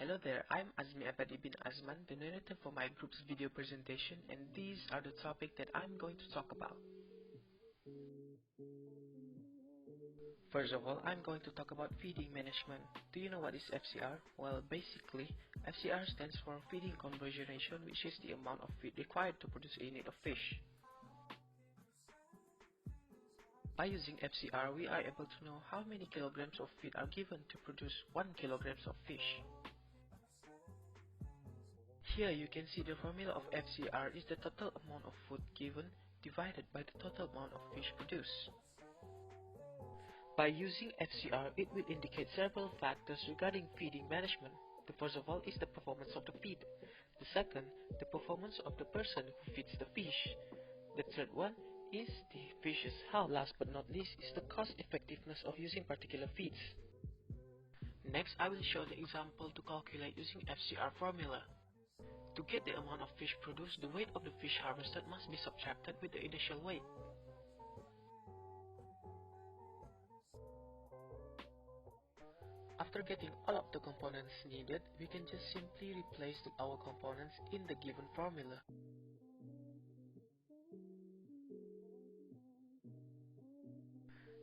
Hello there, I'm Azmi Abadi bin Azman, the narrator for my group's video presentation, and these are the topics that I'm going to talk about. First of all, I'm going to talk about feeding management. Do you know what is FCR? Well, basically, FCR stands for feeding conversion ratio, which is the amount of feed required to produce a unit of fish. By using FCR, we are able to know how many kilograms of feed are given to produce 1 kilograms of fish. Here you can see the formula of FCR is the total amount of food given divided by the total amount of fish produced. By using FCR, it will indicate several factors regarding feeding management. The first of all is the performance of the feed. The second, the performance of the person who feeds the fish. The third one is the fish's health. Last but not least is the cost effectiveness of using particular feeds. Next, I will show the example to calculate using FCR formula. To get the amount of fish produced, the weight of the fish harvested must be subtracted with the initial weight. After getting all of the components needed, we can just simply replace our components in the given formula.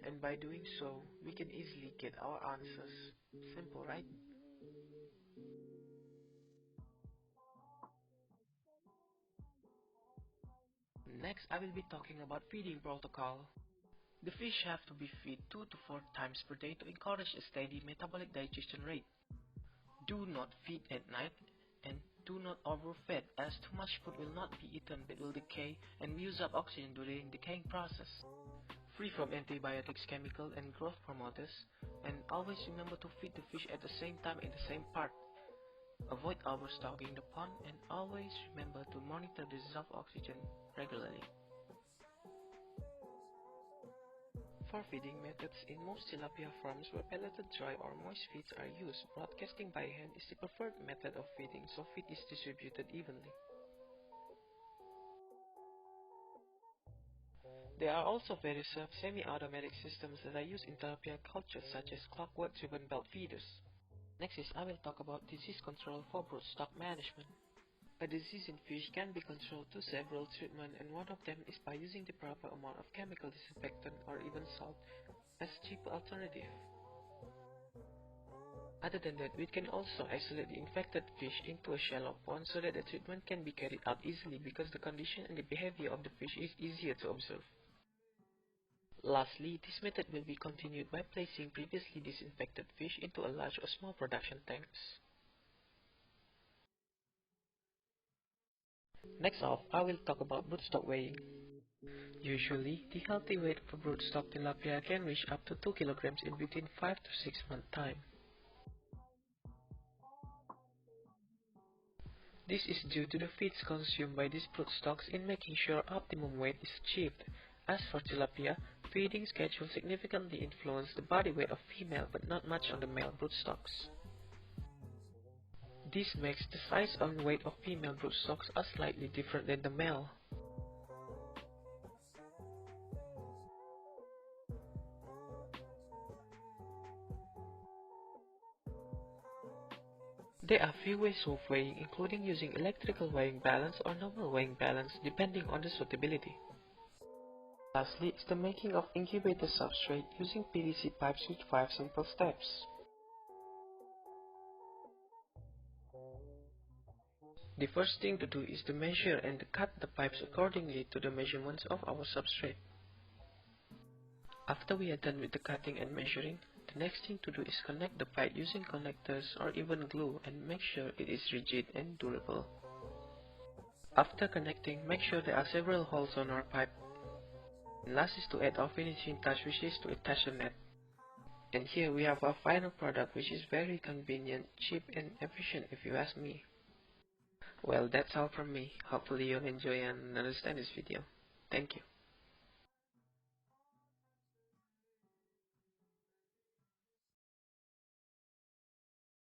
And by doing so, we can easily get our answers. Simple, right? Next, I will be talking about feeding protocol. The fish have to be fed 2 to 4 times per day to encourage a steady metabolic digestion rate. Do not feed at night and do not overfeed, as too much food will not be eaten but will decay and use up oxygen during the decaying process. Free from antibiotics, chemical and growth promoters, and always remember to feed the fish at the same time in the same part. Avoid overstocking the pond and always remember to monitor the dissolved oxygen regularly. For feeding methods, in most tilapia farms where pelleted dry or moist feeds are used, broadcasting by hand is the preferred method of feeding, so feed is distributed evenly. There are also various semi-automatic systems that are used in tilapia culture, such as clockwork-driven belt feeders. Next is I will talk about disease control for broodstock management. A disease in fish can be controlled through several treatments, and one of them is by using the proper amount of chemical disinfectant or even salt as a cheaper alternative. Other than that, we can also isolate the infected fish into a shallow pond so that the treatment can be carried out easily because the condition and the behavior of the fish is easier to observe. Lastly, this method will be continued by placing previously disinfected fish into a large or small production tanks. Next off, I will talk about broodstock weighing. Usually, the healthy weight for broodstock tilapia can reach up to 2 kilograms in between 5 to 6 months time. This is due to the feeds consumed by these broodstocks in making sure optimum weight is achieved. As for tilapia, feeding schedule significantly influences the body weight of female but not much on the male broodstocks. This makes the size and weight of female broodstocks are slightly different than the male. There are few ways of weighing, including using electrical weighing balance or normal weighing balance depending on the suitability. Lastly is the making of incubator substrate using PVC pipes with 5 simple steps. The first thing to do is to measure and cut the pipes accordingly to the measurements of our substrate. After we are done with the cutting and measuring, the next thing to do is connect the pipe using connectors or even glue and make sure it is rigid and durable. After connecting, make sure there are several holes on our pipe. And last is to add our finishing touch, which is to attach a net. And here we have our final product, which is very convenient, cheap and efficient if you ask me. Well, that's all from me. Hopefully you'll enjoy and understand this video. Thank you.